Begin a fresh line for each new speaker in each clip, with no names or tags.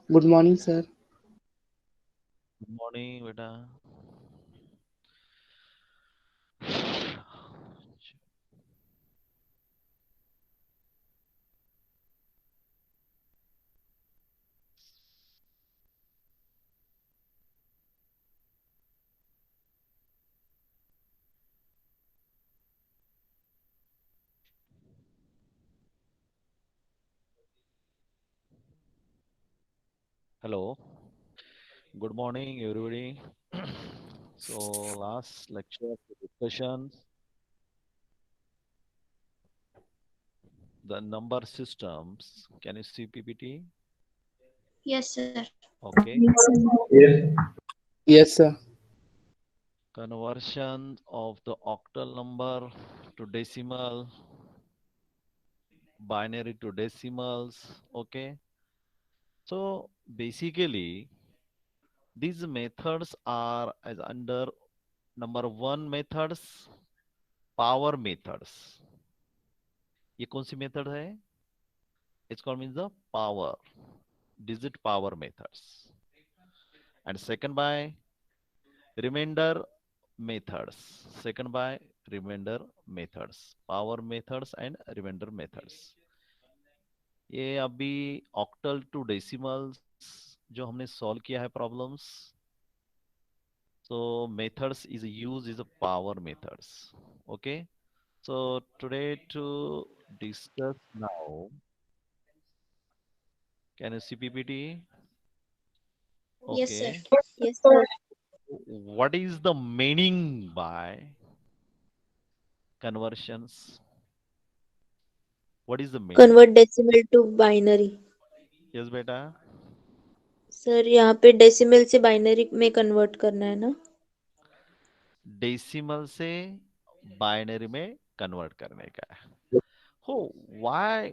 Good morning, sir.
Good morning बेटा। Hello, good morning everybody. So last lecture discussion the number systems. Can you see PPT?
Yes, sir.
Okay.
Yes.
Yes, sir.
Conversion of the octal number to decimal, binary to decimals. Okay. So basically these methods are as under number one methods, power methods. ये कौन सी method है? It's called means the power, digit power methods. And second by remainder methods. Second by remainder methods. Power methods and remainder methods. ये अभी octal to decimals जो हमने solve किया है problems. So methods is used is a power methods. Okay. So today to discuss now. Can you see PPT?
Yes, sir.
Okay.
Yes, sir.
What is the meaning by conversions? What is the meaning?
Convert decimal to binary.
Yes, बेटा।
Sir यहाँ पे decimal से binary में convert करना है ना?
Decimal से binary में कन्वर्ट करने का है। हो why,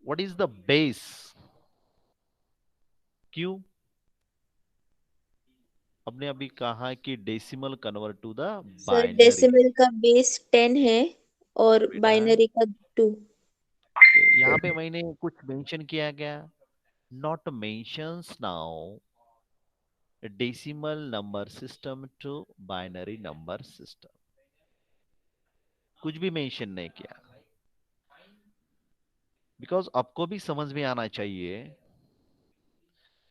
what is the base? क्यों? हमने अभी कहा कि decimal convert to the
sir
binary.
Decimal का बेस 10 है और
बेटा
बाइनरी का 2.
यहाँ पे मैंने कुछ मेंशन किया गया? Not mentions now decimal number system to binary number system, कुछ भी मेंशन नहीं किया। बिकॉज आपको भी समझ में आना चाहिए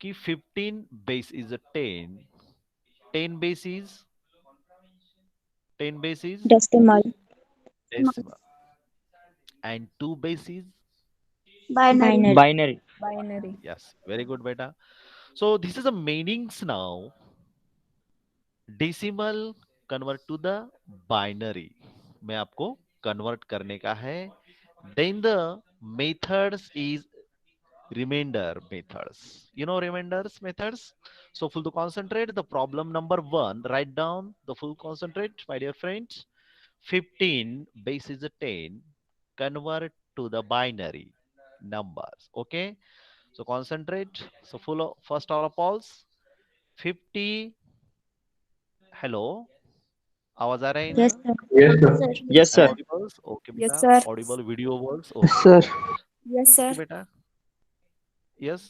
कि 15 base is a 10, 10 base is 10 base is
Decimal.
Decimal and 2 base is
binary.
Binary.
Binary.
Binary.
Yes, very good बेटा। So this is a meanings now decimal convert to the binary में आपको कन्वर्ट करने का है। Then the methods is remainder methods. You know remainders methods. So full to concentrate the problem number 1, write down the full concentrate my dear friends. 15 base is a 10, convert to the binary numbers. Okay, so concentrate. So full of, first of all 50, hello, आवाज आ रहा है ना?
Yes sir.
Yes, sir.
Sir.
Yes,
I'm
sir.
audible? Okay
Yes,
बेटा,
sir.
audible video works? Okay,
Sir.
Yes, sir.
okay बेटा, yes,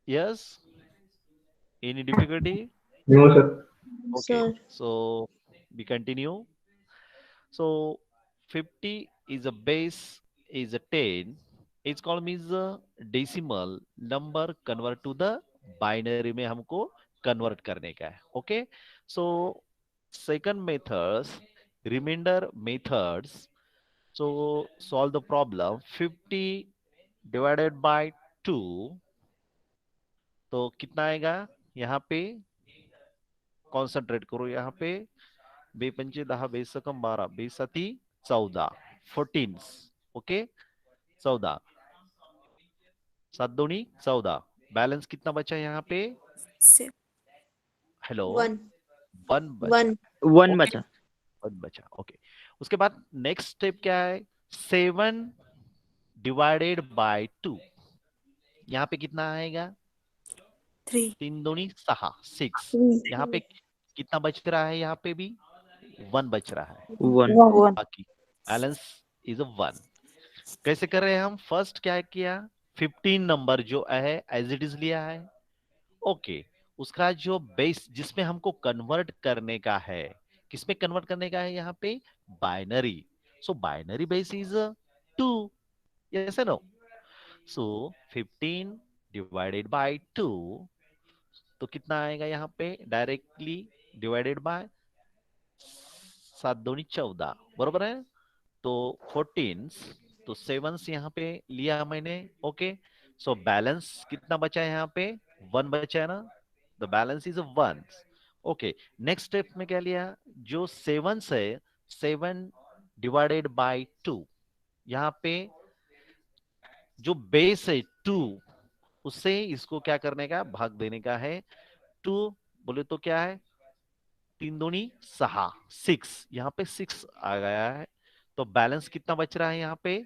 yes, any difficulty?
No, sir.
Okay,
sir.
so we continue. So 50 is a base is a 10. It's called means a decimal number convert to the binary में हमको convert करने का है. Okay. So second methods, remainder methods. So solve the problem. 50 divided by 2. तो कितना आएगा? यहाँ पे कॉन्सेंट्रेट करो। यहाँ पे बेपंचे 10 बेसकम 12 बेसती 14 14, ओके 14 सात दूनी 14, बैलेंस कितना बचा यहाँ पे?
Si-
hello,
1.
वन बचा।
1.
One
okay,
bacha.
वन बचा। ओके, उसके बाद नेक्स्ट स्टेप क्या है? 7 डिवाइडेड बाय 2, यहाँ पे कितना आएगा?
3.
3 दूनी 6 6,
3.
यहाँ पे कितना बच रहा है? यहाँ पे भी 1 बच रहा है,
One.
1.
बाकी बैलेंस इज अ 1। कैसे कर रहे हैं हम? फर्स्ट क्या किया? 15 नंबर जो है एज इट इज लिया है। ओके, उसका जो बेस जिसमें हमको कन्वर्ट करने का है, किसमें कन्वर्ट करने का है यहाँ पे, binary. So binary base is 2, yes no. So 15 divided by 2, तो कितना आएगा यहाँ पे, डायरेक्टली डिवाइडेड बाय 7 दूनी 14, बरोबर है। तो 14, तो 7 यहाँ पे लिया मैंने। ओके, सो बैलेंस कितना बचा है यहाँ पे, 1 बचा है ना, the balance is 1। Okay, next step में क्या लिया, जो 7 है, 7 डिवाइडेड बाय 2, यहाँ पे जो बेस है 2, उससे इसको क्या करने का, भाग देने का है। 2 बोले तो क्या है, 3 दूनी 6, 6, यहाँ पे 6 आ गया है। तो बैलेंस कितना बच रहा है यहाँ पे,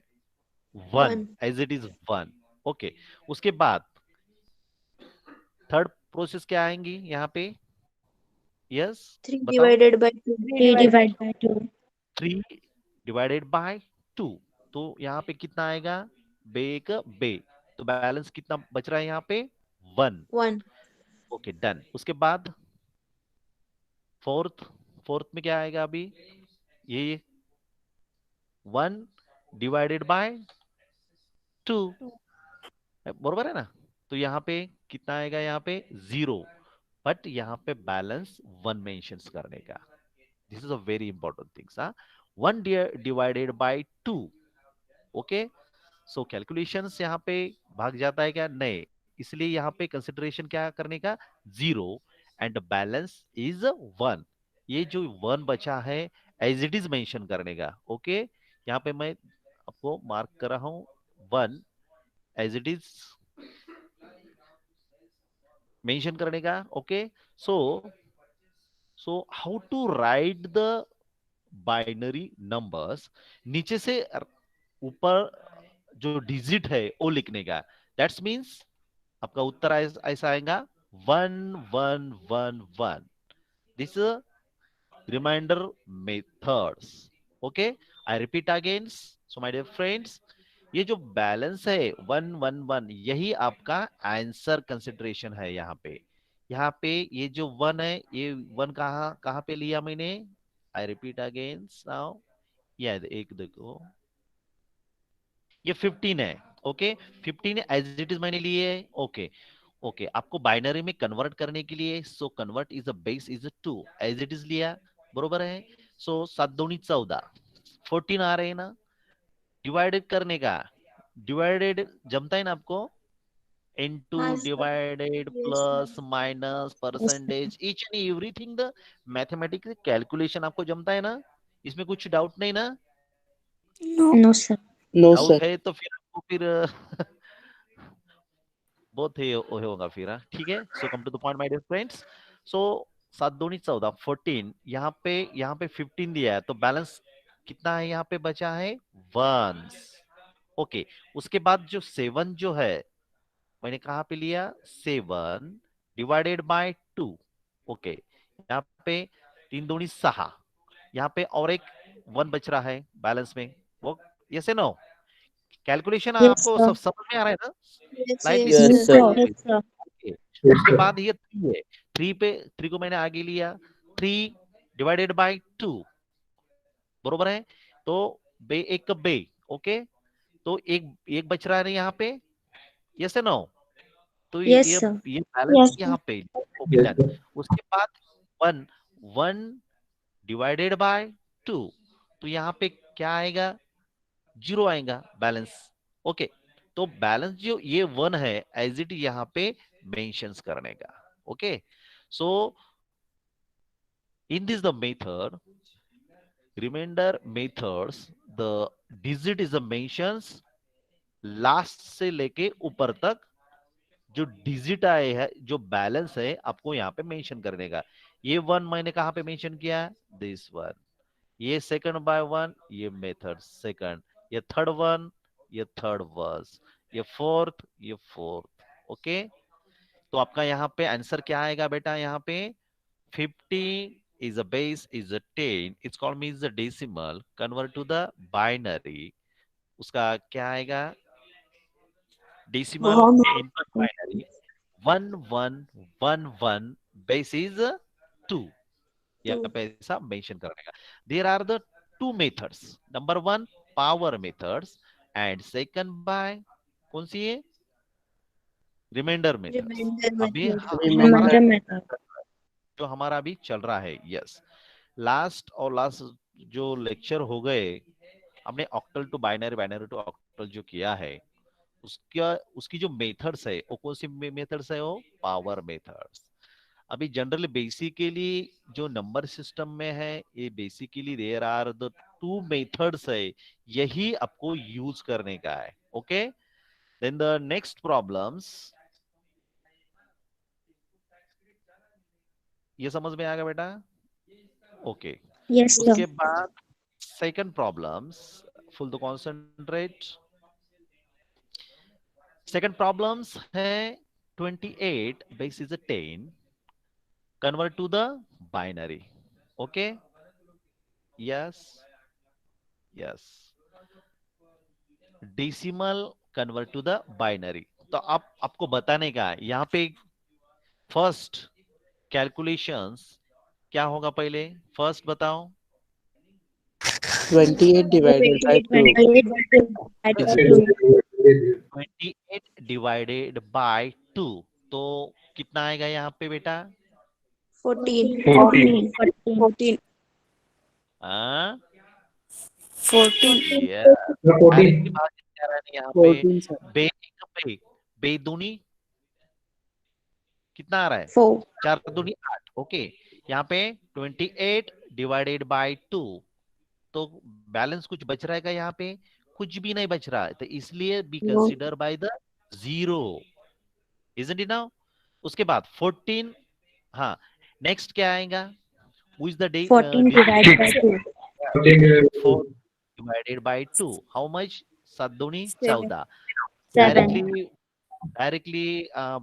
1,
1
एज इट इज 1। ओके, उसके बाद थर्ड प्रोसेस क्या आएंगी यहाँ पे, यस
3
बताओ।
divided by 2
3 divided by 2.
3 divided by 2, तो यहाँ पे कितना आएगा, बे एक बे, तो बैलेंस कितना बच रहा है यहाँ पे, 1।
1
ओके डन। उसके बाद फोर्थ, फोर्थ में क्या आएगा अभी, ये 1 डिवाइडेड बाय 2, बरोबर है ना। तो यहाँ पे कितना आएगा, यहाँ पे 0, बट यहाँ पे बैलेंस 1 मेंशंस करने का। This is a very important things. 1 divided by 2। Okay, so calculations यहाँ पे भाग जाता है क्या, नहीं, इसलिए यहाँ पे कंसिडरेशन क्या करने का, 0, एंड बैलेंस इज 1। ये जो 1 बचा है एज इट इज मेंशन करने का। ओके, यहाँ पे मैं आपको मार्क कर रहा हूं, 1 एज इट इज मेंशन करने का। Okay, so so how to write the binary numbers, नीचे से ऊपर जो डिजिट है वो लिखने का। दैट्स मीन्स आपका उत्तर ऐसा आएगा 1111। This remainder methods. Okay, I repeat again. So my dear friends, ये जो बैलेंस है 111, यही आपका आंसर कंसिडरेशन है यहाँ पे। यहाँ पे ये जो 1 है, ये 1 कहाँ कहाँ पे लिया मैंने, आई रिपीट अगेन नाउ, ये एक देखो, ये 15 है। ओके, 15 एज इट इज मैंने लिए है। ओके, ओके, आपको बाइनरी में कन्वर्ट करने के लिए, so convert is a base is 2, as it is लिया, बरोबर है। सो 7 दूनी 14, 14 आ रहे हैं ना, डिवाइडेड करने का, डिवाइडेड जमता है ना आपको, इनटू
हाँ sir
divided
yes
plus minus
Yes, sir.
Percentage, each and everything the mathematical calculation आपको जमता है ना, इसमें कुछ डाउट नहीं ना।
No. No, sir.
No,
doubt
sir.
है तो फिर आपको फिर बहुत ही वो होगा फिर, हाँ? ठीक है, so come to the point my dear friends. So 7 दूनी 14, 14, यहाँ पे 15 दिया है, तो बैलेंस कितना है यहाँ पे बचा है, 1। ओके, उसके बाद जो 7 जो है, मैंने कहाँ पे लिया, 7 डिवाइडेड बाय 2। ओके, यहाँ पे 3 दूनी 6, यहाँ पे और एक 1 बच रहा है बैलेंस में, वो यस नो, कैलकुलेशन
Yes,
आपको
sir.
सब समझ में आ रहा है ना,
yes
slightly
yes
Yes,
Yes,
sir
sir.
sir.
Slightly.
Yes, sir.
Okay,
Yes,
उसके
sir.
बाद ये 3 है, 3 पे 3 को मैंने आगे लिया, 3 डिवाइडेड बाय 2, बरोबर है। तो बे एक बे, ओके, तो एक एक बच रहा है ना यहाँ पे, यस है नो। तो
Yes, sir.
ये बैलेंस
Yes, sir.
यहाँ पे, ओके
Yes,
डन।
sir.
उसके बाद 1, 1 डिवाइडेड बाय 2, तो यहाँ पे क्या आएगा, 0 आएगा बैलेंस। ओके, तो बैलेंस जो ये 1 है एज इट यहाँ पे मेंशंस करने का। Okay, so in this the method, remainder methods, the digit is the mentions last से लेके ऊपर तक, जो डिजिट आए है, जो बैलेंस है, आपको यहाँ पे मेंशन करने का। ये 1 मैंने कहाँ पे मेंशन किया है, दिस वन, ये सेकंड बाय 1, ये मेथड सेकंड, ये थर्ड वन, ये थर्ड वर्स, ये फोर्थ। ओके, तो आपका यहाँ पे आंसर क्या आएगा बेटा, यहाँ पे 50 is a base is a 10, it's called means the decimal, convert to the binary, उसका क्या आएगा, decimal input binary 1111 base is 2. यहाँ पे ऐसा मेंशन करने का. There are the two methods. Number one power methods and second by कौन सी है? Remainder methods.
रिमाइंडर
अभी
मेथड
हमारा
Remainder method.
जो हमारा अभी चल रहा है. यस, लास्ट जो लेक्चर हो गए हमने octal to binary, binary to octal जो किया है उसकी जो मेथड्स है वो कौन सी मेथड्स है? वो पावर मेथड्स. अभी जनरली बेसिकली जो नंबर सिस्टम में है ये basically there are the two methods है, यही आपको यूज करने का है. Okay, then the next problems. ये समझ में आ गया बेटा? ओके.
Yes, sir.
उसके बाद second problems, full the concentrate. Second problems है 28 base is 10 convert to the binary. Okay, yes, yes, decimal convert to the binary. तो आपको बताने का है यहाँ पे फर्स्ट कैलकुलेशंस क्या होगा. पहले फर्स्ट बताओ.
28 divided by 2.
28 डिवाइडेड बाय 2, तो कितना आएगा यहाँ पे बेटा?
14
14.
हाँ,
14
yes.
14.
डायरेक्टली बात क्या रहा है यहाँ पे?
14 sir.
बे एक पे बे दूनी कितना आ रहा है?
4.
4 दूनी 8. ओके, यहाँ पे 28 डिवाइडेड बाय 2, तो बैलेंस कुछ बच रहा है क्या? यहाँ पे कुछ भी नहीं बच रहा है, तो इसलिए be
No.
Consider by the zero. Isn't it now? उसके बाद 14. हाँ, नेक्स्ट क्या आएगा? Who is the
14 divided by 2.
4 divided by 2. How much? 7 दूनी 14.
7.
डायरेक्टली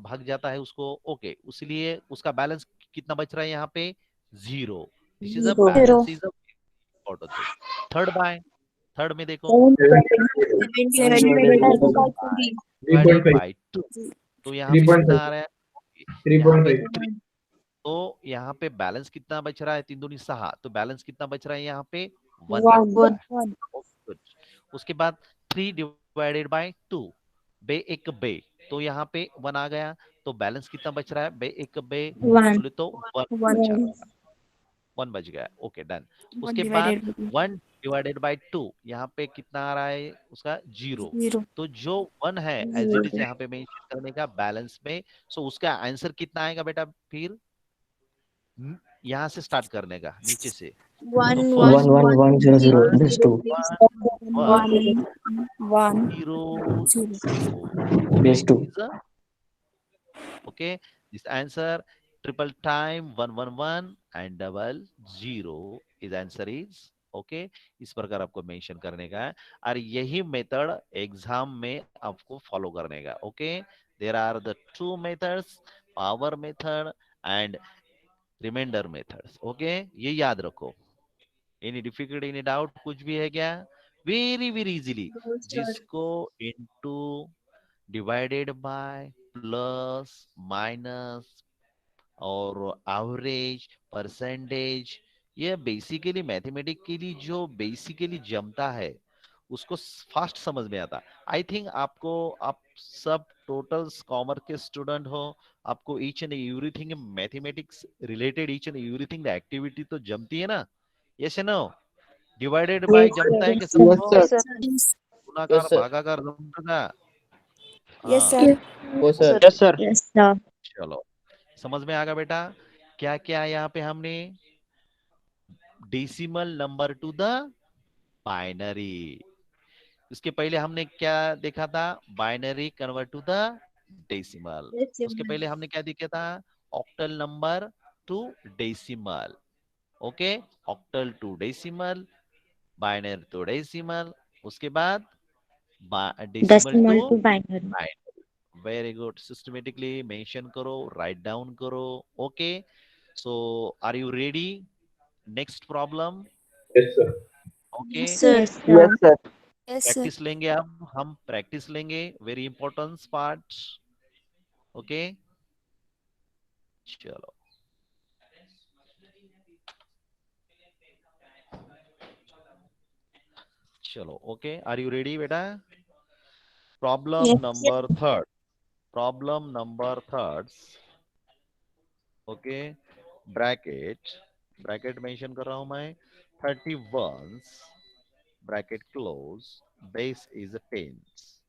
भाग जाता है उसको. ओके, इसलिए उसका बैलेंस कितना बच रहा है यहाँ पे? 0. This is a
Zero.
Balance is important. Third में देखो 2. तो यहाँ पे
3.5.
कितना आ रहा है?
3.5.
तो यहाँ पे बैलेंस कितना बच रहा है? 3 दूनी 6. तो बैलेंस कितना बच रहा है यहाँ पे? 1. उसके बाद 3 डिवाइडेड बाय 2, बे एक बे, तो यहाँ पे 1 आ गया. तो बैलेंस कितना बच रहा है? बे एक बे
1.
बोले तो 1 बच गया. Okay, done. उसके बाद 1 डिवाइडेड बाय 2, यहाँ पे कितना आ रहा है उसका? 0. तो जो 1 है एज इट इज यहाँ पे मेंशन करने का बैलेंस में. सो उसका आंसर कितना आएगा बेटा? फिर यहाँ से स्टार्ट करने का, नीचे से.
1
तो
1
1 1 0 0. This 2.
1 0
Base 2.
Okay, this answer triple time 111 and double 0 is answer is okay. इस प्रकार आपको मेंशन करने का है और यही मेथड एग्जाम में आपको फॉलो करने का. Okay, there are the two methods, power method and remainder methods. Okay, ये याद रखो. एनी डिफिकल्टी, एनी डाउट कुछ भी है क्या? Very very easily. जिसको into, divided by, plus, minus और एवरेज, परसेंटेज, ये बेसिकली मैथमेटिकली जो बेसिकली जमता है उसको फास्ट समझ में आता. आई थिंक आपको, आप सब टोटल कॉमर्स के स्टूडेंट हो, आपको each and everything mathematics related each and everything activity तो जमती है ना? Yes no? डिवाइडेड बाय जमता है कि
Yes
सबको?
sir.
गुणाकार,
Yes, sir.
भागाकार जमता?
Yes,
हाँ,
sir.
Oh sir.
Yes, sir.
चलो समझ में आ गया बेटा. क्या क्या यहाँ पे हमने decimal number to the binary. उसके पहले हमने क्या देखा था? Binary convert to the decimal. उसके पहले हमने क्या देखा था? Octal number to decimal. Okay, octal to decimal, binary to decimal, उसके बाद decimal
Decimal
to
to binary.
Binary. Very good. Systematically mention करो, राइट डाउन करो. Okay, so are you ready? Next problem.
Yes, sir.
Okay,
Sir.
Yes, sir.
Yes sir.
Yes, sir.
Practice लेंगे, अब हम practice लेंगे, very important part. Okay, चलो चलो okay, are you ready बेटा? Problem
Yes,
number third, problem number third. Okay, bracket, bracket mention कर रहा हूं मैं, 31 bracket close, base is 10।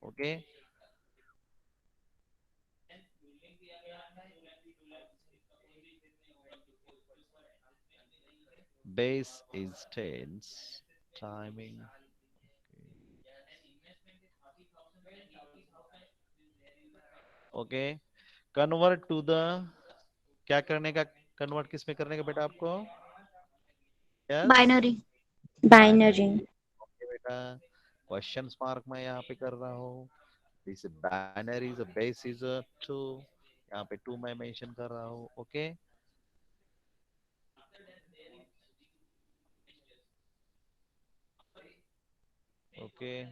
Okay, base is tens, timing, okay, convert to the, क्या करने का, कन्वर्ट किस में करने का बेटा आपको? Yes,
binary.
Binary.
Binary.
Okay बेटा, क्वेश्चन मार्क मैं यहाँ पे कर रहा हूँ, this binary is base is 2, यहाँ पे 2 मैं मेंशन कर रहा हूँ। ओके, ओके,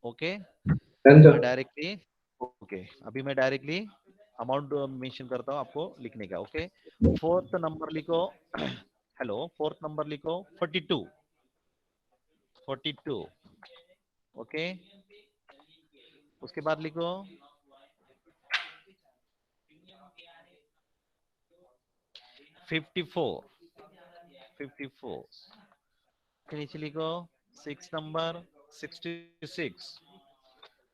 ओके,
Done,
मैं
sir.
डायरेक्टली, ओके अभी मैं डायरेक्टली अमाउंट मेंशन करता हूँ आपको लिखने का। ओके, फोर्थ नंबर लिखो, हेलो, फोर्थ नंबर लिखो 42, 42। ओके, उसके बाद लिखो 54, 54 के नीचे लिखो 6 नंबर 66,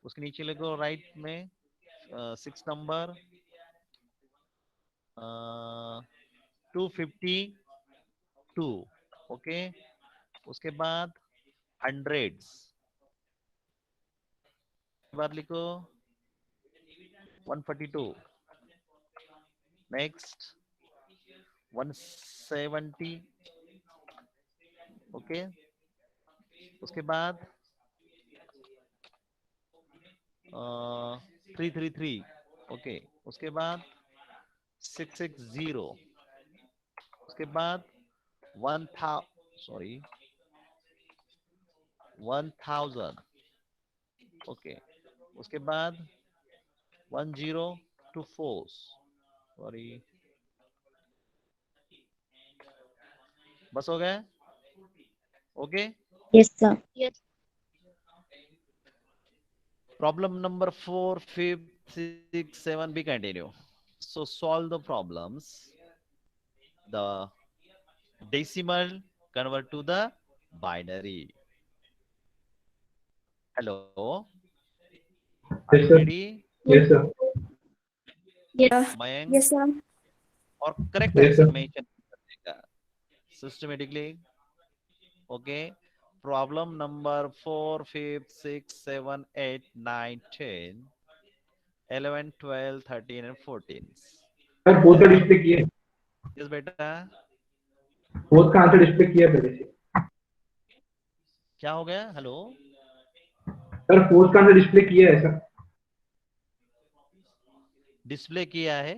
उसके नीचे लिखो राइट में 6 नंबर 252। ओके, उसके बाद हंड्रेड्स, बाद लिखो 142, नेक्स्ट 170। ओके, उसके बाद 333। ओके, उसके बाद 660, उसके बाद 1000। ओके, उसके बाद 1024, सॉरी, बस हो गया। Okay,
Yes, sir.
problem number 4, 5, 6, 7 we continue. So solve the problems, the decimal convert to the binary. Hello, are
Yes,
you
sir.
ready?
Yes, sir.
Yes.
Mayank,
Yes, sir.
और correct
Yes,
answer
sir.
Mention करने का systematically. Okay, problem number 4, 5, 6, 7, 8, 9, 10, 11, 12, 13 and 14।
Sir, fourth का display किया है,
yes बेटा,
fourth का answer display किया है पहले से।
क्या हो गया? हेलो,
सर फोर्थ का आंसर डिस्प्ले किया है सर।
डिस्प्ले किया है।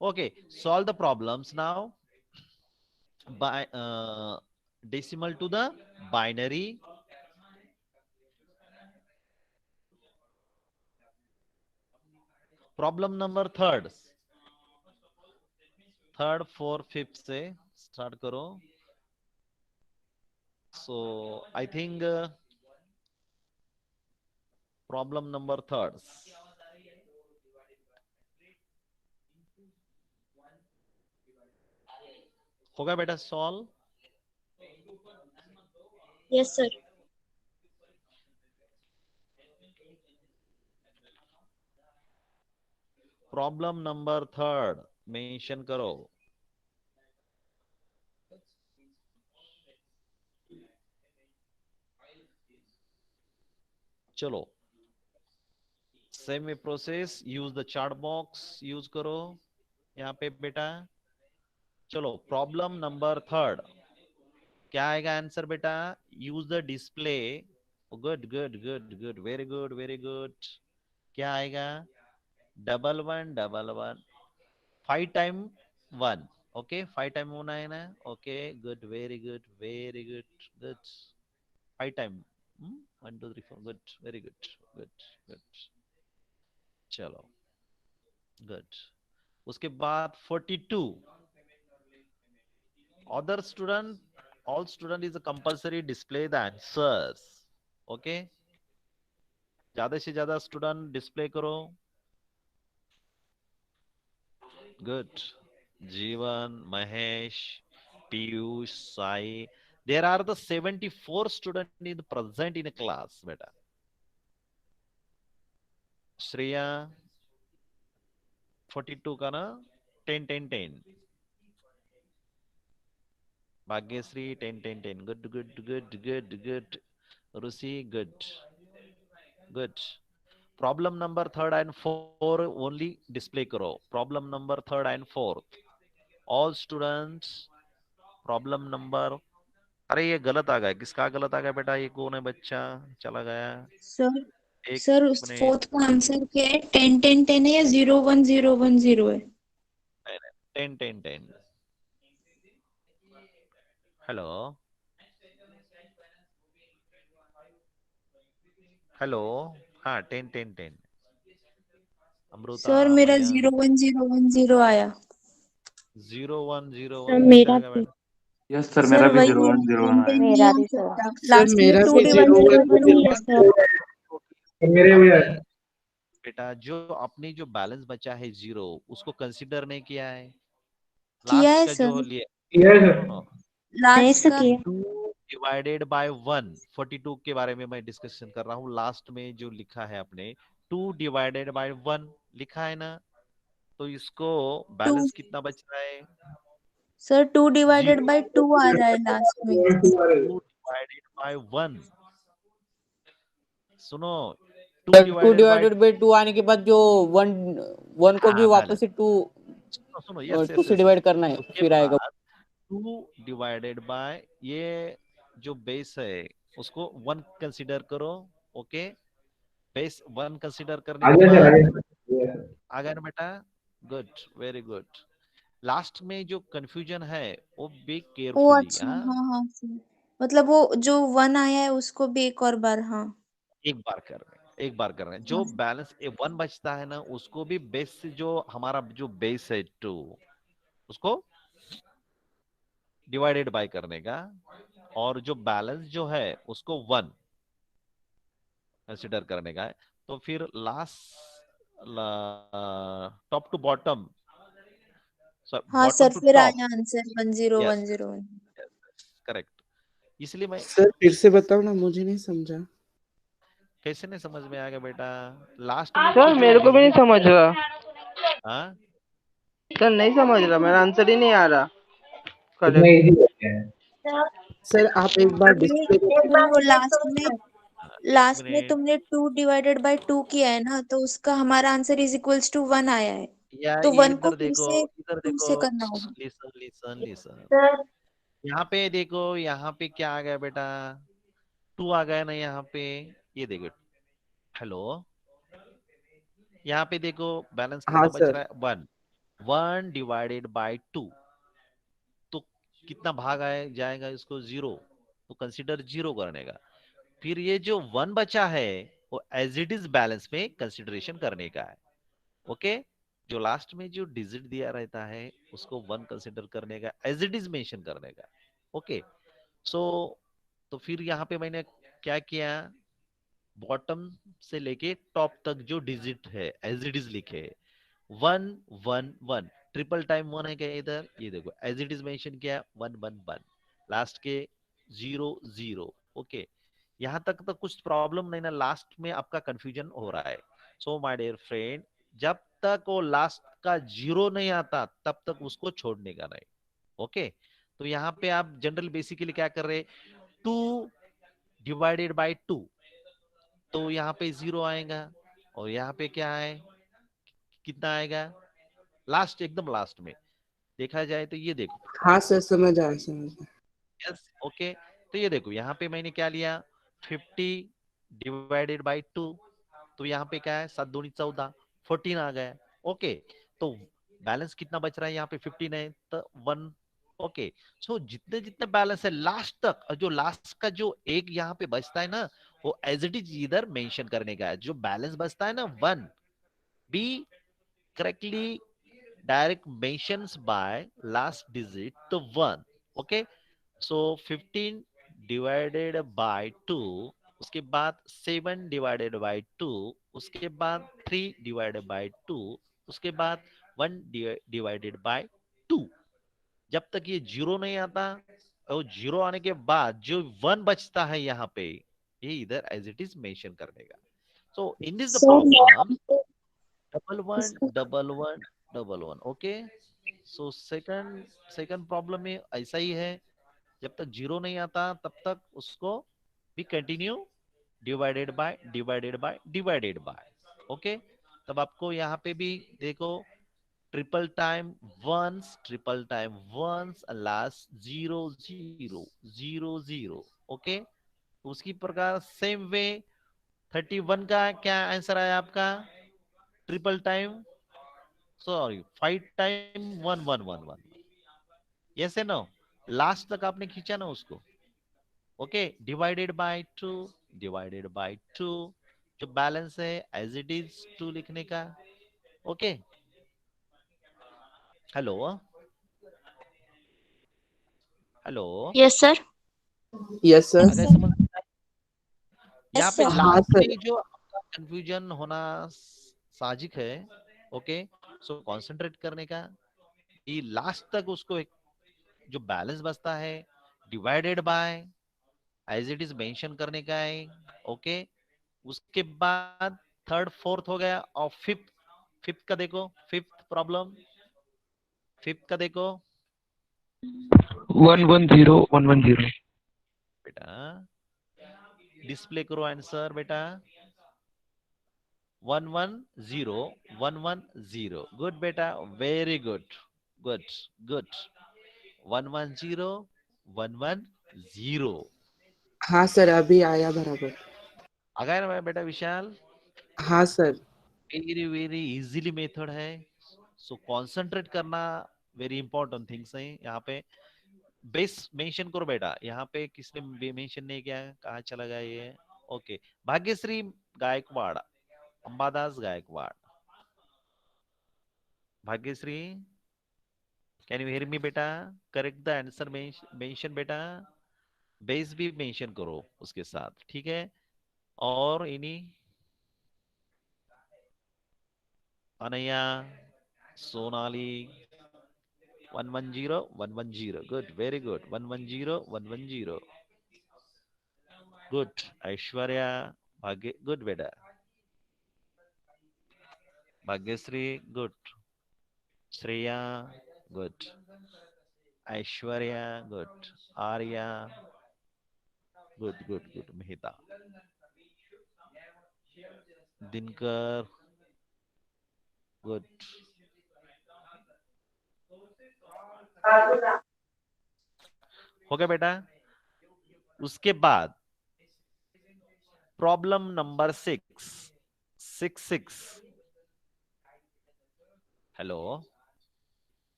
Okay, solve the problems now by decimal to the binary. Problem number third, third 4, 5 से स्टार्ट करो। So I think problem number third होगा बेटा solve.
Yes, sir.
Problem number third mention करो। चलो, same process, use the chart box use करो यहाँ पे बेटा। चलो, प्रॉब्लम नंबर थर्ड क्या आएगा आंसर बेटा? Use the display good good good good, very good very good. क्या आएगा? Double one double one, 5 time 1। Okay, 5 time 1 है ना? Okay good, very good very good good. 5 time 1 2 3 4, good very good good good. चलो good. उसके बाद 42, other student, all student is a compulsory display the answers। Okay, ज्यादा से ज्यादा student display करो। Good. जीवन, Mahesh, Piyush, Sai, there are the 74 student in present in a class बेटा। श्रेया 42 का ना, 10 10 10। Bhagyashree 10 10 10, good good good good good. Ruchi good good. Problem number 3 and 4 only display करो। Problem number 3 and 4, all students. Problem number, अरे ये गलत आ गया, किसका गलत आ गया बेटा? ये कौन है बच्चा चला गया?
सर
एक
सर उस
मिनट।
फोर्थ का आंसर क्या है? 10 10 10 है या 0 1 0 1 0 है?
10 10 10। हेलो हेलो, हाँ 10 10 10। अमृता,
सर मेरा
मयंक
0 1 0 1 0 आया।
0 1 0
सर
1 किसका
मेरा
आ गया
भी।
बेटा?
यस सर,
सर
मेरा भी
वही
0101 आया।
10 10 नहीं
मेरा
आ
भी सर।
सकता,
सर
लास्ट में
मेरा
टू
भी
divided
zero
by
one
two
ही
ही
है
है।
सर।
मेरे भी है।
बेटा जो अपनी जो बैलेंस बचा है 0, उसको कंसिडर नहीं किया है।
किया
लास्ट
है
का
सर,
जो लिए,
yes
no
sir.
No no,
नहीं
लास्ट
सर
का।
किया।
2 डिवाइडेड बाय 1, 42 के बारे में मैं डिस्कशन कर रहा हूँ। लास्ट में जो लिखा है आपने 2 डिवाइडेड बाय 1 लिखा है ना, तो इसको
टू
बैलेंस कितना बच रहा है?
Sir 2 divided
0।
बाय 2 आ रहा है लास्ट में।
2 डिवाइडेड बाय 1, सुनो, 2
जब two
divided by,
divided by two आने के बाद जो वन वन को भी
हाँ बैलेंस,
वापस से टू
सुनो सुनो, यस
टू
यस
से
यस यस।
डिवाइड करना है,
उसके
फिर आएगा।
बाद 2 डिवाइडेड बाय ये जो बेस है उसको 1 कंसीडर करो। ओके, बेस 1 कंसीडर करने
आ
के
गया सर, आ
बाद
गया। Yes,
आ गया ना बेटा? Good, very good. लास्ट में जो कंफ्यूजन है वो बी
ओ
केयरफुली,
अच्छा,
हाँ,
हाँ हाँ सर, मतलब वो जो 1 आया है उसको भी एक और बार, हाँ
एक बार कर रहे हैं, एक बार कर रहे हैं। जो
हाँ
बैलेंस 1 बचता है ना, उसको भी बेस से, जो हमारा जो बेस है 2, उसको डिवाइडेड बाय करने का, और जो बैलेंस जो है उसको 1 कंसिडर करने का है। तो फिर लास्ट, टॉप टू बॉटम,
हाँ
बॉटम
सर,
टू
फिर
टॉप,
आया आंसर 1 0 1 0 1।
करेक्ट। इसलिए मैं,
सर फिर से बताओ ना, मुझे नहीं समझा।
कैसे नहीं समझ में आ गया बेटा? लास्ट में
सर
जो
मेरे को भी नहीं
डिजिट,
समझ रहा।
हाँ
सर नहीं समझ रहा, मेरा आंसर ही नहीं आ रहा
इतना
करेक्ट।
इजी हो गया है।
सर आप एक बार
अभी
डिस्प्ले
सुनो,
हाँ, एक
लास्ट में
मिनट।
तुमने 2 डिवाइडेड बाय 2 किया है ना, तो उसका हमारा आंसर इज इक्वल्स टू 1 आया है।
या
तो
ये
1 को
इधर
फिर
देखो,
से
इधर
2
देखो,
से करना होगा।
लिसन लिसन लिसन,
सर
यहाँ पे देखो, यहाँ पे क्या आ गया बेटा? 2 आ गया ना यहाँ पे, ये देखो। हेलो, यहाँ पे देखो बैलेंस
हाँ
कितना बच
सर।
रहा है? 1। 1 डिवाइडेड बाय 2, तो कितना भाग आए जाएगा इसको? 0, तो कंसीडर 0 करने का। फिर ये जो 1 बचा है वो एज इट इज बैलेंस में कंसिडरेशन करने का है। ओके, जो लास्ट में जो डिजिट दिया रहता है उसको 1 कंसिडर करने का, एज इट इज मेंशन करने का। ओके, सो तो फिर यहाँ पे मैंने क्या किया, बॉटम से लेके टॉप तक जो डिजिट है एज इट इज लिखे, 1 1 1, ट्रिपल टाइम 1 है क्या इधर? ये देखो एज इट इज मेंशन किया, 1 1 1, लास्ट के 0 0। ओके, यहाँ तक तो कुछ प्रॉब्लम नहीं ना? लास्ट में आपका कंफ्यूजन हो रहा है। सो माय डियर फ्रेंड, जब तक वो लास्ट का 0 नहीं आता तब तक उसको छोड़ने का नहीं। ओके, तो यहाँ पे आप जनरल बेसिकली क्या कर रहे, 2 डिवाइडेड बाय 2, तो यहाँ पे 0 आएगा, और यहाँ पे क्या है, कितना आएगा? लास्ट, एकदम लास्ट में देखा जाए तो ये देखो।
हाँ सर, समझ आया समझ आया।
यस, ओके, तो ये देखो यहाँ पे मैंने क्या लिया, 50 डिवाइडेड बाय 2, तो यहाँ पे क्या है 7 दूनी 14, 14 आ गया। ओके, तो बैलेंस कितना बच रहा है यहाँ पे 15 है, तो 1। ओके, सो जितने जितने बैलेंस है लास्ट तक, जो लास्ट का जो एक यहाँ पे बचता है ना, वो एज इट इज इधर मेंशन करने का है। जो बैलेंस बचता है ना 1, be correctly direct mentions by last digit तो 1। ओके, सो 15 डिवाइडेड बाय 2, उसके बाद 7 डिवाइडेड बाय 2, उसके बाद 3 डिवाइडेड बाय 2, उसके बाद 1 डिवाइडेड बाय 2। जब तक ये जीरो नहीं आता, और जीरो आने के बाद जो 1 बचता है यहाँ पे, ये इधर एज इट इज मेंशन कर देगा। So in this the
sir
problem, double one
इसका
double one double one. Okay, so second problem में ऐसा ही है, जब तक जीरो नहीं आता तब तक उसको भी continue divided by divided by divided by. Okay, तब आपको यहाँ पे भी देखो triple time once, triple time once, last 0 0 0 0। Okay, उसकी प्रकार सेम वे 31 का क्या आंसर आया आपका, triple time, sorry 5 time 1 1 1 1। Yes है नो, लास्ट तक आपने खींचा ना उसको। Okay, divided by 2, divided by 2, जो बैलेंस है एज इट इज 2 लिखने का। Okay, hello hello,
Yes, sir.
Yes sir.
अगर समझ यहाँ
यस
पे
सर।
हाँ
लास्ट
सर।
में जो कंफ्यूजन होना साजिक है। ओके, सो कंसंट्रेट करने का, ये लास्ट तक उसको एक जो बैलेंस बचता है divided by as it is mention करने का है। ओके, उसके बाद थर्ड फोर्थ हो गया, और फिफ्थ, फिफ्थ का देखो, फिफ्थ प्रॉब्लम, फिफ्थ का देखो
110110
बेटा, डिस्प्ले करो आंसर बेटा, 110 110। गुड बेटा, वेरी गुड, गुड गुड, 110 110।
हाँ सर, अभी आया बराबर।
आ गया ना बेटा विशाल,
हाँ sir.
Very very easily method है। सो कंसंट्रेट करना वेरी इंपॉर्टेंट थिंग्स है यहाँ पे। बेस मेंशन करो बेटा, यहाँ पे किसने मेंशन नहीं किया, कहाँ चला गया ये। Okay, Bhagyashree Gaikwad, Ambadas Gaikwad, Bhagyashree, can you hear me बेटा, करेक्ट द आंसर मेंशन बेटा, बेस भी मेंशन करो उसके साथ, ठीक है। और इन्हीं Anaya, Sonali, 110 110। Good, very good, 110 110। Good, Aishwarya, Bhagya, good बेटा, Bhagyashree, good, Shreya, good, Aishwarya, good, Arya, good good good, Mehta, Dinkar, good. हो गया बेटा। उसके बाद problem number 6, 6 6। Hello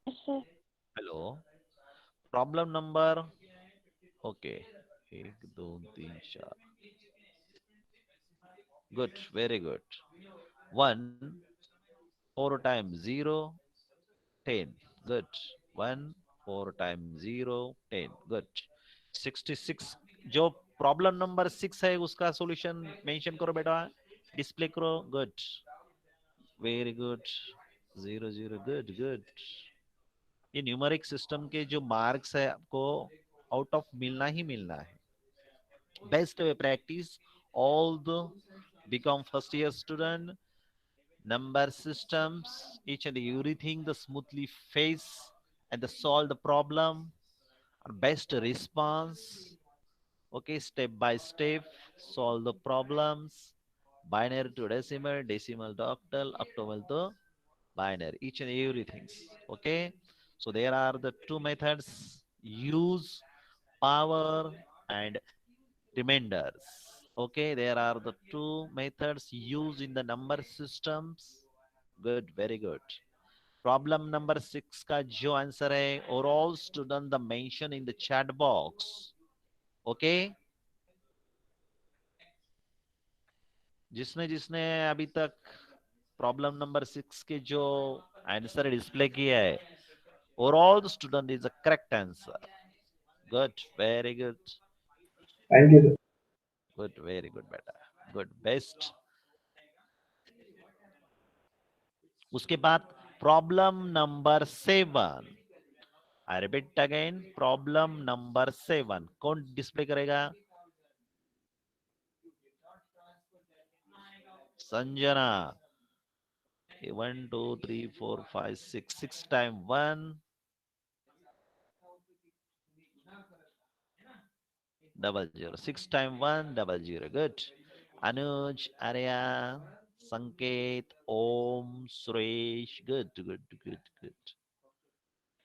Yes, sir.
Hello, problem number, okay, 1 2 3 4। Good, very good. 1 4 time 0 10। Good, 1 4 time 0 10। Good, 66। जो प्रॉब्लम नंबर 6 है उसका सॉल्यूशन मेंशन करो बेटा, डिस्प्ले करो। Good, very good, 0 0। Good good. ये न्यूमेरिक सिस्टम के जो मार्क्स है आपको आउट ऑफ मिलना ही मिलना है। Best way practice all the become first year student, number systems, each and everything the smoothly face and the solve the problem, or best response. Okay, step by step solve the problems, binary to decimal, decimal to octal, octal to binary, each and everything. Okay, so there are the two methods use power and remainders. Okay, there are the two methods used in the number systems. Good, very good. Problem number 6 का जो answer है और all student the mention in the chat box. Okay, जिसने जिसने अभी तक problem number 6 के जो आंसर डिस्प्ले किया है, और all the student is the correct answer. Good, very good.
Thank you sir.
Good, very good बेटा. Good, best. उसके बाद problem number 7. I repeat again, problem number 7 कौन डिस्प्ले करेगा? Sanjana. 1 2 3 4 5 6 6 time 1 00. 6 time 1 00. Good. Anuj, Arya, Sanket, Om, Suresh. Good good good good,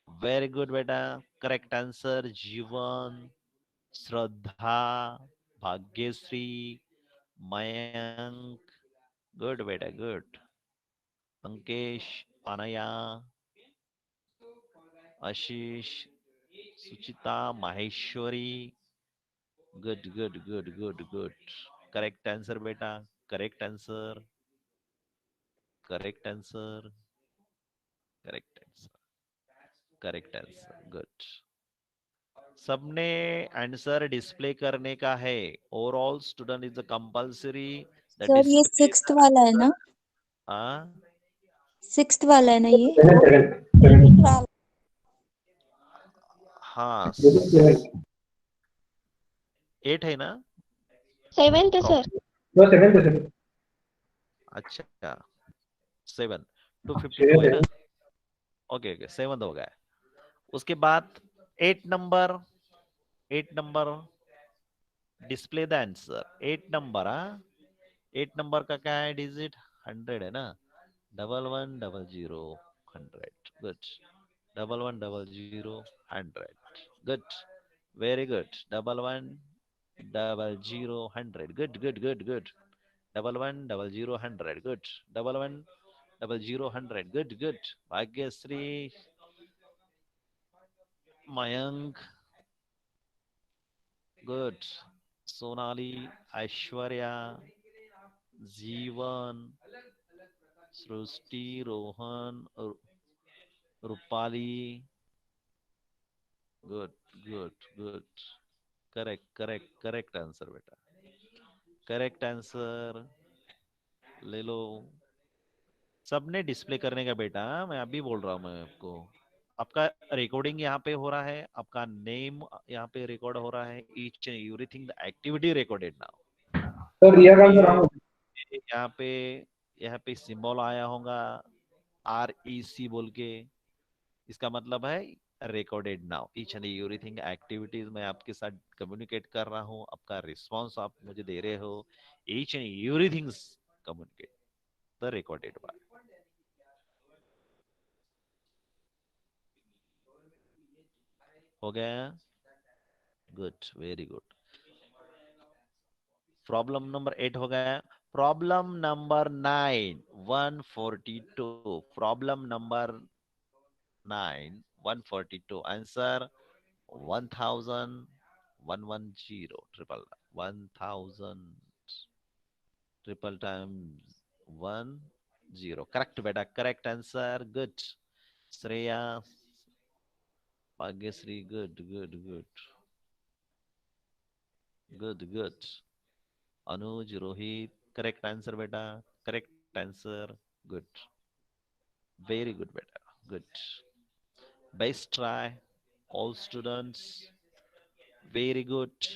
very good बेटा. Correct answer Jeevan, Shraddha, Bhagyashree, Mayank. Good बेटा, good. Ankesh, Anaya, Ashish, Suchita, Maheshwari. Good good good good good. Correct answer बेटा, correct answer, correct answer, correct answer, correct answer. Good. सबने answer display करने का है. Overall student is compulsory the
sir ये
display.
6th वाला है ना?
हाँ
6th वाला है ना ये?
सेवन.
हाँ,
ये तो 7.
8 है ना?
7th sir.
वो 7 है सर.
अच्छा, 7 252
7
है
है.
ना? ओके ओके, 7 हो गया. उसके बाद 8 number, 8 number display the answer. 8 number, हाँ 8 नंबर का क्या है डिजिट? 100 है ना? 1100 100. Good. 1100 100. Good, very good. 1100 100. Good good good good. 1100 100. Good. 1100 100. Good good. Bhagyashree, Mayank. Good. Sonali, Aishwarya, Jeevan, Srishti, Rohan, Rupali. Good good good. Correct correct correct answer बेटा, करेक्ट आंसर. ले लो. सबने डिस्प्ले करने का बेटा, मैं अभी बोल रहा हूँ मैं आपको. आपका रिकॉर्डिंग यहाँ पे हो रहा है, आपका नेम यहाँ पे रिकॉर्ड हो रहा है. Each and everything the activity recorded now.
तो रिया का आंसर रहा.
यहाँ पे सिंबल आया होगा REC बोल के. इसका मतलब है recorded now. Each and everything activities मैं आपके साथ कम्युनिकेट कर रहा हूँ. आपका रिस्पॉन्स आप मुझे दे रहे हो. Each and everything communicate the recorded by. हो गया? Good, very good. Problem number 8 हो गया. Problem number 9 142. Problem number 9 142. Answer 1000 triple 1000 triple times 10. Correct बेटा, correct answer. Good. Shreya, Bhagyashree. Good good good good good. Anuj, Rohit. Correct answer बेटा, correct answer. Good, very good बेटा. Good, best try all students. Very good.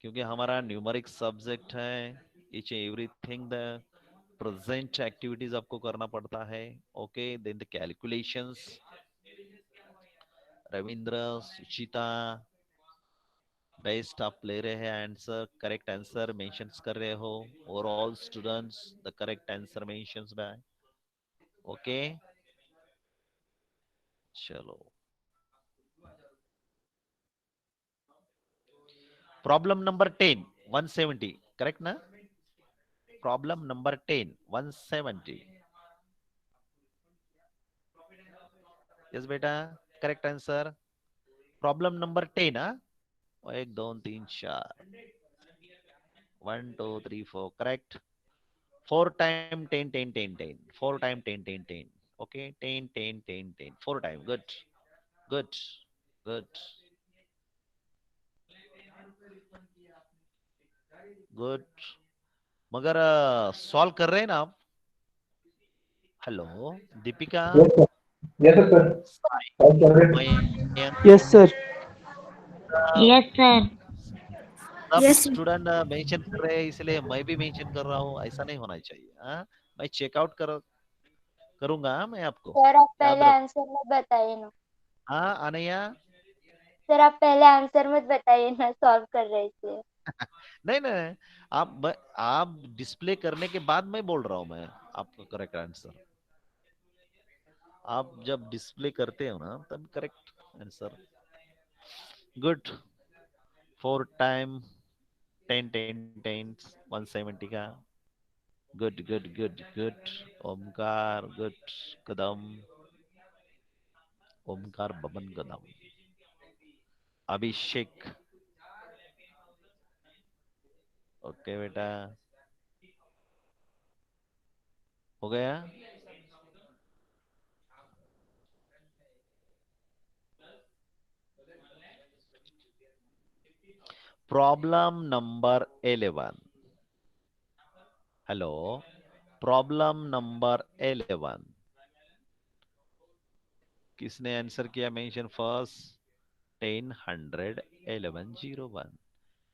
क्योंकि हमारा numeric subject है, each everything the present activities आपको करना पड़ता है. Okay, then the calculations. Ravindra, Suchita, best आप ले रहे हैं आंसर. करेक्ट आंसर मेंशंस कर रहे हो. और all students the correct answer mentions by. Okay, चलो Problem number 10, 170. Correct na? Problem number 10, 170. Yes, beta. Correct answer. Problem number 10, huh? 1, 2, 3, 4. 1, 2, 3, 4. Correct. 4 time 10, 10, 10, 10. 4 time 10, 10, 10. Okay, 10, 10, 10, 10. 4 time. Good. Good. Good. Good. मगर solve कर रहे हैं ना आप? Hello Deepika,
Yes sir. Solve कर रहे हैं.
Mayank,
yes sir.
Yes, sir.
सब
Yes, sir.
स्टूडेंट मेंशन कर रहे हैं इसलिए मैं भी मेंशन कर रहा हूँ. ऐसा नहीं होना चाहिए. हाँ, मैं चेकआउट करूंगा मैं आपको.
सर आप
याद
पहले
रखो.
आंसर मत बताइए ना.
हाँ अनया.
सर आप पहले आंसर मत बताइए ना, सॉल्व कर रहे इसलिए.
नहीं नहीं, आप डिस्प्ले करने के बाद मैं बोल रहा हूँ मैं आपको करेक्ट आंसर. आप जब डिस्प्ले करते हो ना तब करेक्ट आंसर. गुड. 4 टाइम 10 10 10 170 का. Good good good good. Omkar good. Kadam. Omkar Baban Kadam. Abhishek. Okay बेटा, हो गया. Problem number 11. Hello, problem number 11. किसने आंसर किया mention first? 10 100 11 01.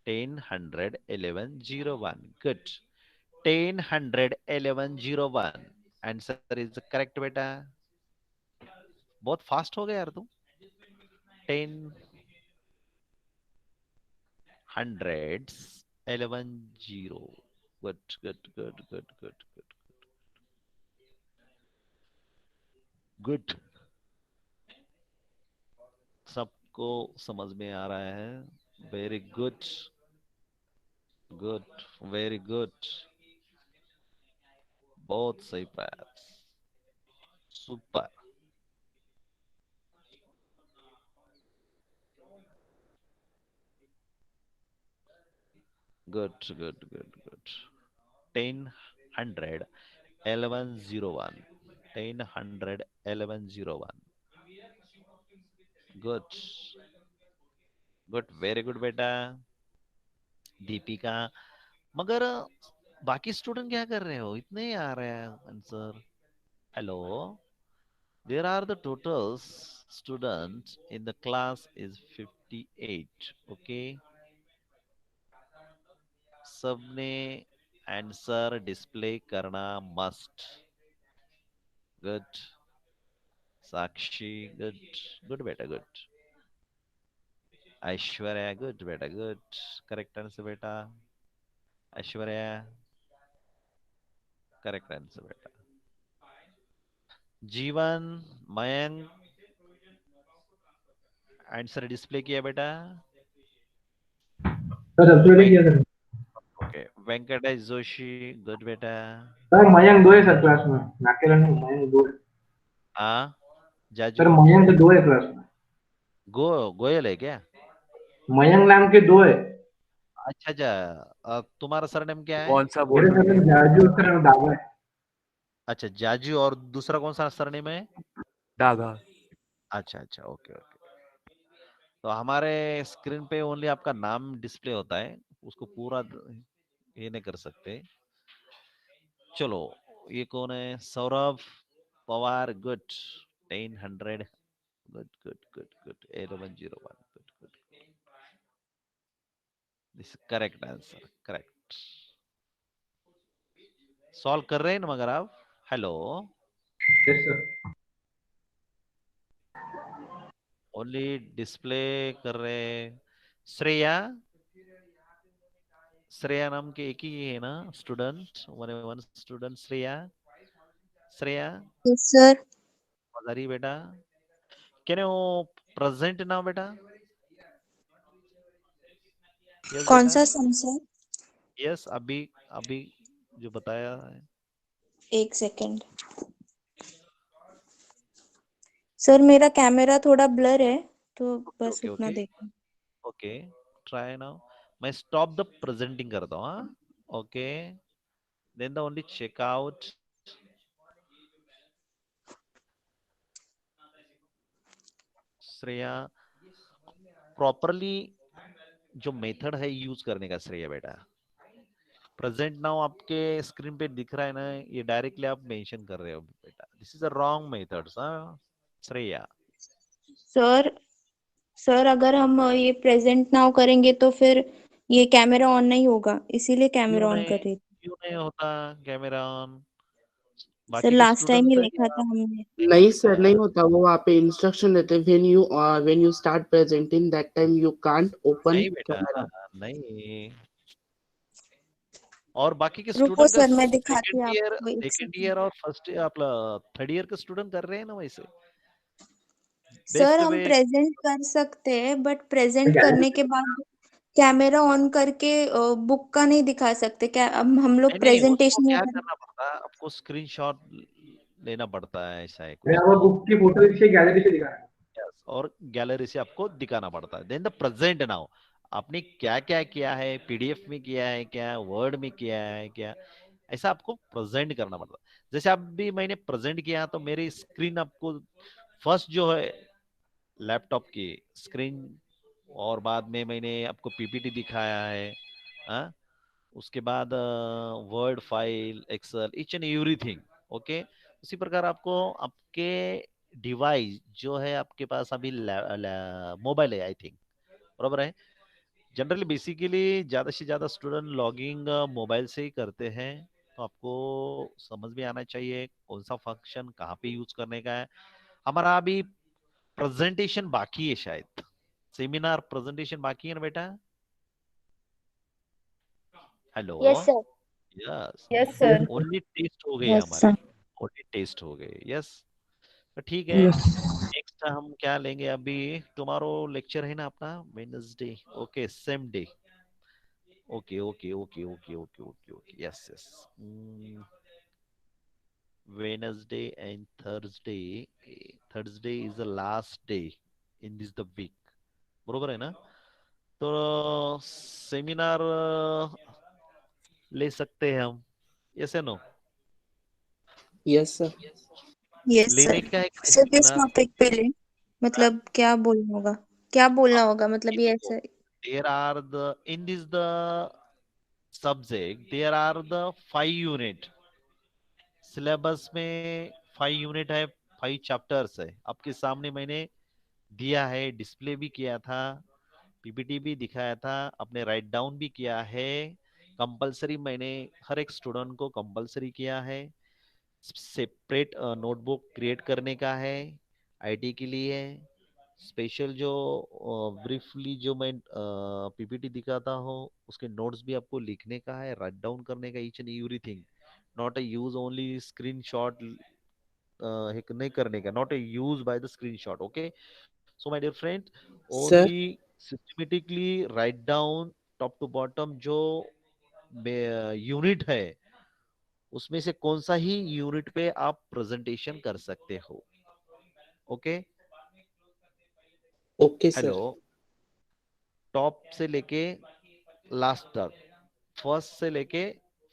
10 100 11 01. Good. 10 100 11 01. Answer is correct बेटा. बहुत फास्ट हो गया यार तुम. 10 hundreds 11 0. Good good good good good good good. सबको समझ में आ रहा है. Very good. Good. Very good. बहुत सही प्रयास. Super. Good good good good. 10 100 11 01. 10 100 11 01. Good good. Very good बेटा. दीपिका, मगर बाकी स्टूडेंट क्या कर रहे हो? इतने ही आ रहे हैं answer. Hello, there are the totals students in the class is 58. Okay, सबने आंसर डिस्प्ले करना मस्ट. गुड. साक्षी गुड. गुड बेटा गुड. ऐश्वर्या गुड बेटा गुड. करेक्ट आंसर बेटा. ऐश्वर्या करेक्ट आंसर बेटा. जीवन, मयंक आंसर डिस्प्ले किया बेटा.
सर absolutely किया sir.
Okay. Venkatesh Joshi good बेटा.
सर मयंक 2 है सर क्लास में. मैं अकेला नहीं हूँ, मयंक 2 है.
हाँ
सर
जाजू.
मयंक 2 है क्लास में.
गोयल है क्या?
मयंक नाम के 2 है.
अच्छा अच्छा. तुम्हारा सरनेम क्या है?
कौन सा
मेरे
बोल
सर
रहे हैं?
जाजू, सर डागा है.
अच्छा जाजू. और दूसरा कौन सा सरनेम है?
डागा.
अच्छा अच्छा. Okay okay. तो हमारे स्क्रीन पे ओनली आपका नाम डिस्प्ले होता है, उसको पूरा ये नहीं कर सकते. चलो, ये कौन है? Saurabh Pawar good. 10 100. Good good good good. 11 01. Good good. This correct answer. Correct. Solve कर रहे हैं ना मगर आप? Hello,
Yes sir.
Only display कर रहे हैं. श्रेया. श्रेया नाम के एक ही है ना student? One student Shreya. Shreya
Yes, sir.
Mazari बेटा. कैन यू प्रेजेंट नाउ बेटा? यस
कौन
बेटा,
सा सम सर?
यस अभी अभी जो बताया है।
एक सेकेंड सर, मेरा कैमरा थोड़ा ब्लर है तो बस
ओके
उतना
ओके
देखो।
Okay, try now. मैं स्टॉप द प्रेजेंटिंग करता हूँ, हाँ। Okay, then the only checkout. Shreya, properly जो मेथड है यूज करने का श्रेया बेटा। प्रेजेंट नाउ आपके स्क्रीन पे दिख रहा है ना, ये डायरेक्टली आप मेंशन कर रहे हो बेटा। This is a wrong method, Shreya.
Sir sir अगर हम ये प्रेजेंट नाउ करेंगे तो फिर ये कैमरा ऑन नहीं होगा, इसीलिए कैमरा ऑन कर रही थी।
क्यों नहीं होता कैमरा ऑन?
सर
बाकी के
लास्ट टाइम ही
स्टूडेंट्स है
लिखा
या
था हमने।
नहीं
नहीं
होता
सर, नहीं
है?
होता। वो वहाँ पे इंस्ट्रक्शन देते हैं, when you start presenting that time you can't open
नहीं बेटा,
camera.
नहीं। और बाकी के
रुको
स्टूडेंट का
सर, मैं दिखाती
सेकंड
हूँ
ईयर,
आपको, एक
सेकंड
सेकेंड।
ईयर और फर्स्ट ईयर, थर्ड ईयर के स्टूडेंट कर रहे हैं ना वैसे।
सर
बेस्ट
हम
वे।
प्रेजेंट कर सकते हैं, बट प्रेजेंट करने
गैलरी
के बाद कैमरा ऑन करके बुक का नहीं दिखा सकते क्या? अब हम लोग
नहीं, उसको
प्रेजेंटेशन में
क्या करना पड़ता है, आपको स्क्रीनशॉट लेना पड़ता है, ऐसा है
में
कुछ।
वो बुक की फोटो नीचे गैलरी से दिखा रहा है।
Yes, और गैलरी से आपको दिखाना पड़ता है। देन द प्रेजेंट नाउ, आपने क्या क्या किया है, पीडीएफ में किया है क्या, वर्ड में किया है क्या, ऐसा आपको प्रेजेंट करना पड़ता है। जैसे अब भी मैंने प्रेजेंट किया तो मेरी स्क्रीन आपको फर्स्ट जो है लैपटॉप की स्क्रीन, और बाद में मैंने आपको पीपीटी दिखाया है, हाँ? उसके बाद word file, excel, each and everything. Okay, उसी प्रकार आपको आपके डिवाइस जो है आपके पास अभी मोबाइल है आई थिंक, बराबर है। जनरली बेसिकली ज्यादा से ज्यादा स्टूडेंट लॉगिंग मोबाइल से ही करते हैं। तो आपको समझ में आना चाहिए कौन सा फंक्शन कहाँ पे यूज करने का है। हमारा अभी प्रेजेंटेशन बाकी है शायद, सेमिनार प्रेजेंटेशन बाकी है ना बेटा? Hello,
yes sir.
Yes.
Yes sir.
Only test हो गए
Yes,
हमारे,
sir.
ओनली टेस्ट हो गए। यस, तो ठीक है।
Yes.
नेक्स्ट हम क्या लेंगे अभी? टुमारो लेक्चर है ना अपना, Wednesday. Okay, same day. Okay okay okay okay okay okay okay, yes yes. Wednesday and Thursday. Thursday is the last day in this the week, बरोबर है ना? तो सेमिनार ले सकते हैं हम, यस या नो?
Yes sir.
यस
लेने
सर।
का है कि नहीं
सर किस
सेमिनार?
टॉपिक पे ले, मतलब क्या बोलना होगा? क्या बोलना होगा, मतलब ये
देखो,
ऐसा।
there are the in this the subject there are the 5 unit syllabus में, 5 यूनिट है, 5 चैप्टर्स है आपके सामने। मैंने दिया है, डिस्प्ले भी किया था, पीपीटी भी दिखाया था, आपने राइट डाउन भी किया है। कंपलसरी मैंने हर एक स्टूडेंट को कंपलसरी किया है, सेपरेट नोटबुक क्रिएट करने का है आईटी के लिए। स्पेशल जो ब्रीफली जो मैं पीपीटी दिखाता हूँ उसके नोट्स भी आपको लिखने का है, राइट डाउन करने का, each and everything. Not a use only screenshot नहीं करने का, not a use by the screenshot. Okay, so my dear friend,
Sir.
Only systematically write down top to bottom जो यूनिट है उसमें से कौन सा ही यूनिट पे आप प्रेजेंटेशन कर सकते हो। Okay,
Okay sir.
Hello, top से लेके लास्ट तक, फर्स्ट से लेके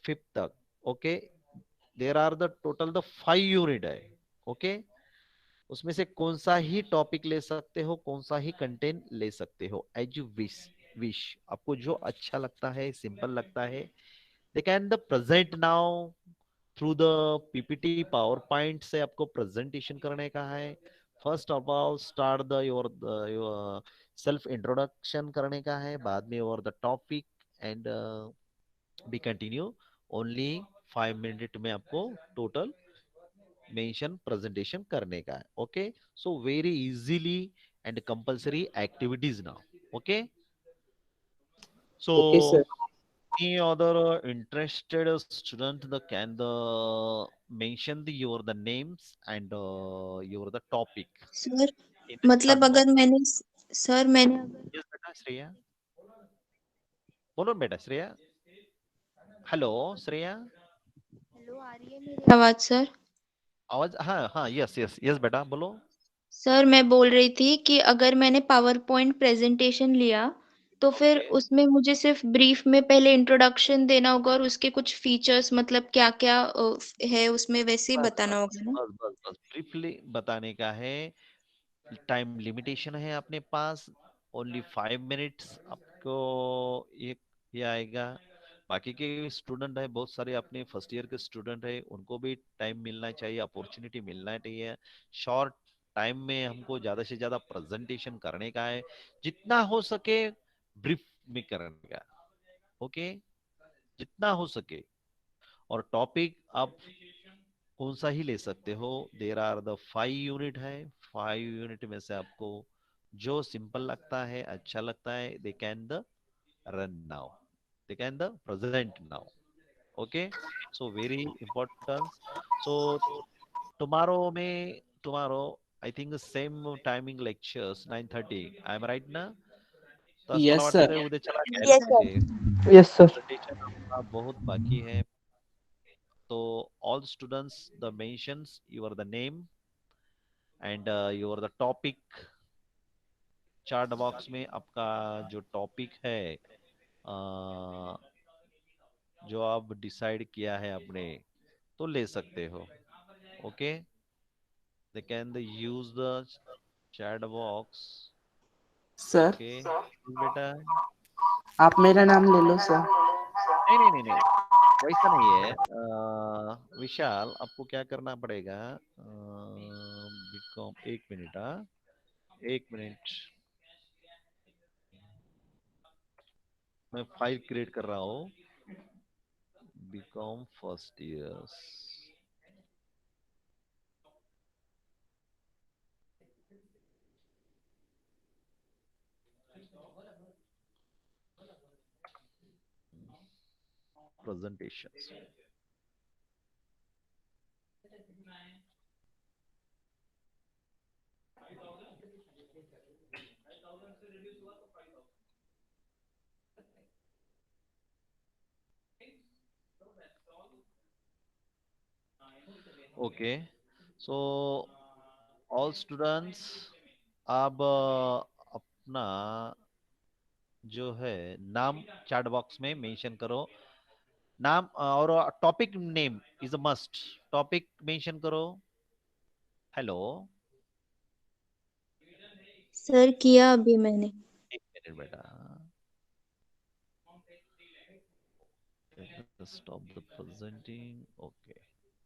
फिफ्थ तक। Okay, there are the total the 5 unit है। ओके, उसमें से कौन सा ही टॉपिक ले सकते हो, कौन सा ही कंटेंट ले सकते हो, एज यू विश आपको जो अच्छा लगता है, सिंपल लगता है, they can the present now through the PPT power point से आपको प्रेजेंटेशन करने का है। First of all start the your self introduction करने का है, बाद में your the topic and B continue. Only 5 minute में आपको टोटल मेंशन प्रेजेंटेशन करने का है। Okay, so very easily and compulsory activities now. Okay, so
Okay sir.
any other interested student the can the mention the your the names and your the topic
sir
in the chat
मतलब
box.
अगर मैंने, sir मैंने अगर
Yes beta, Shreya. बोलो बेटा Shreya. Hello Shreya,
hello, आ रही है मेरी आवाज सर?
आवाज, हाँ हाँ, यस यस यस बेटा बोलो।
सर मैं बोल रही थी कि अगर मैंने पावर पॉइंट प्रेजेंटेशन लिया तो फिर उसमें मुझे सिर्फ ब्रीफ में पहले इंट्रोडक्शन देना होगा और उसके कुछ फीचर्स मतलब क्या क्या है उसमें वैसे ही
बस
बताना
बस
होगा ना?
बस बस बस ब्रीफली बताने का है। टाइम लिमिटेशन है अपने पास, ओनली 5 मिनट्स आपको एक ये आएगा। बाकी के स्टूडेंट है, बहुत सारे अपने फर्स्ट ईयर के स्टूडेंट है, उनको भी टाइम मिलना चाहिए, अपॉर्चुनिटी मिलना चाहिए। शॉर्ट टाइम में हमको ज्यादा से ज्यादा प्रेजेंटेशन करने का है, जितना हो सके ब्रीफ में करने का। ओके, जितना हो सके। और टॉपिक आप कौन सा ही ले सकते हो, देर आर द 5 यूनिट है। 5 यूनिट में से आपको जो सिंपल लगता है, अच्छा लगता है, they can the run now, they can the present now. Okay, so very important. So tomorrow I think same timing lectures 9:30, I am right ना? तर मला
Yes,
वाटतं
sir.
ते उद्या चला
Yes,
Yes,
घ्यायला
sir.
पाहिजे,
यस सर।
प्रेझेंटेशन आपला बहुत बाकी है। तो all students the mentions your the name and your the topic, chart box में आपका जो टॉपिक है, जो आप डिसाइड किया है आपने, तो ले सकते हो। Okay, they can the use the chat box.
Sir,
okay बेटा,
आप मेरा नाम ले लो सर।
नहीं नहीं नहीं नहीं, वैसा नहीं है। विशाल, आपको क्या करना पड़ेगा, बीकॉम, 1 मिनट, हाँ 1 मिनट, मैं फाइल क्रिएट कर रहा हूँ। BCom first year, presentations. Okay, so all students, अब अपना जो है नाम चैट बॉक्स में मेंशन करो। नाम और topic name is a must, topic mention करो। हेलो,
सर किया अभी मैंने।
1 मिनट बेटा, stop the presenting. Okay,